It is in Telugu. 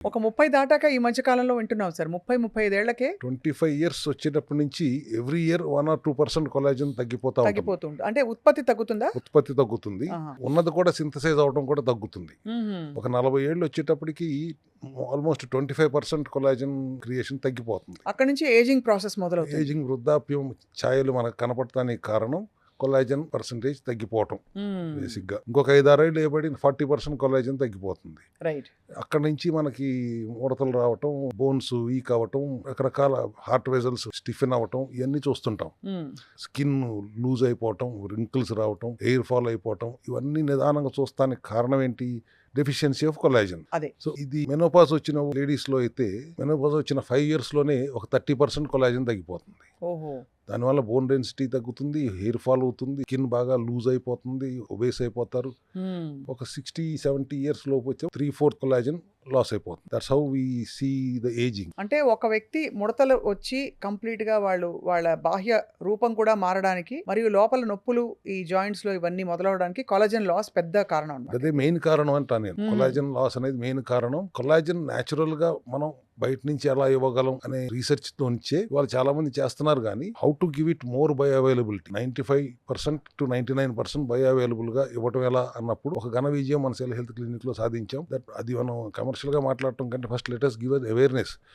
ఒక 30 దాటాక ఈ మధ్య కాలంలో వింటున్నాం సార్. 35 ఏళ్లకే 25 ఇయర్స్ వచ్చేటప్పటి నుంచి ఎవ్రీ ఇయర్ 1 or 2% కొలాజన్ తగ్గిపోతా ఉంటుంది. తగ్గిపోతుంది. అంటే ఉత్పత్తి తగ్గుతుందా? ఉత్పత్తి తగ్గుతుంది, ఆహా. ఉన్నది కూడా సింథసైజ్ అవడం కూడా తగ్గుతుంది. మ్మ్. ఒక 40 ఏళ్ళు వచ్చేటప్పటికి ఆల్మోస్ట్ 25% కొలాజన్ క్రియేషన్ తగ్గిపోతుంది. అక్కడి నుంచి ఏజింగ్ ప్రాసెస్ మొదలవుతుంది. ఏజింగ్, వృద్ధాప్యం ఛాయలు మనకు కనపడటానికి కారణం కొలాజన్ పర్సంటేజ్ తగ్గిపోవటం. మ్మ్. బేసిక్ గా ఇంకొక 5-6 ఏళ్ళు ఏబడి 40% కొలాజన్ తగ్గిపోతుంది. రైట్. అక్కడ నుంచి మనకి ముడతలు రావటం, బోన్స్ వీక్ అవ్వటం, రకరకాల హార్ట్ వెజల్స్ స్టిఫెన్ అవ్వటం, ఇవన్నీ చూస్తుంటాం. మ్మ్. స్కిన్ లూజ్ అయిపోవటం, రింకిల్స్ రావటం, ఎయిర్ ఫాల్ అయిపోవటం, ఇవన్నీ నిదానంగా చూస్తానికి కారణం ఏంటి? Deficiency of collagen. అదే. సో ఇది మెనోపాజ్ వచ్చిన లేడీస్ లో అయితే మెనోపాజ్ వచ్చిన 5 years లోనే ఒక 30% కొలాజన్ తగ్గిపోతుంది. ఓహో. దానివల్ల బోన్ డెన్సిటీ తగ్గుతుంది, హెయిర్ ఫాల్ అవుతుంది, స్కిన్ బాగా లూజ్ అయిపోతుంది, ఒబేస్ అయిపోతారు. మ్మ్. ఒక 60-70 years లోపు వచ్చే 3/4 కొలాజన్ లాస్ అయిపోతుంది. That's how we see the aging. అంటే ఒక వ్యక్తి ముడతలు వచ్చి కంప్లీట్ గా వాళ్ళ బాహ్య రూపం కూడా మారడానికి మరియు లోపల నొప్పులు ఈ జాయింట్స్ లో ఇవన్నీ మొదలవడానికి కొలాజన్ లాస్ పెద్ద కారణం అన్నమాట. అదే మెయిన్ కారణం అంటా నేను. Hmm. కొలాజన్ లాస్ అనేది మెయిన్ కారణం. కొలాజన్ న్యాచురల్ గా మనం బయట నుంచి ఎలా ఇవ్వగలం అనే రీసెర్చ్ తో నుంచే వాళ్ళు చాలా మంది చేస్తున్నారు. కానీ how to give it more bio availability, 95% to 99% bio available గా ఇవ్వటం ఎలా అన్నప్పుడు ఒక ఘన విజయం మన సెల్ హెల్త్ క్లినిక్ లో సాధించాం. దట్ అది మనం కమర్షియల్ గా మాట్లాడటం కంటే first let us give awareness.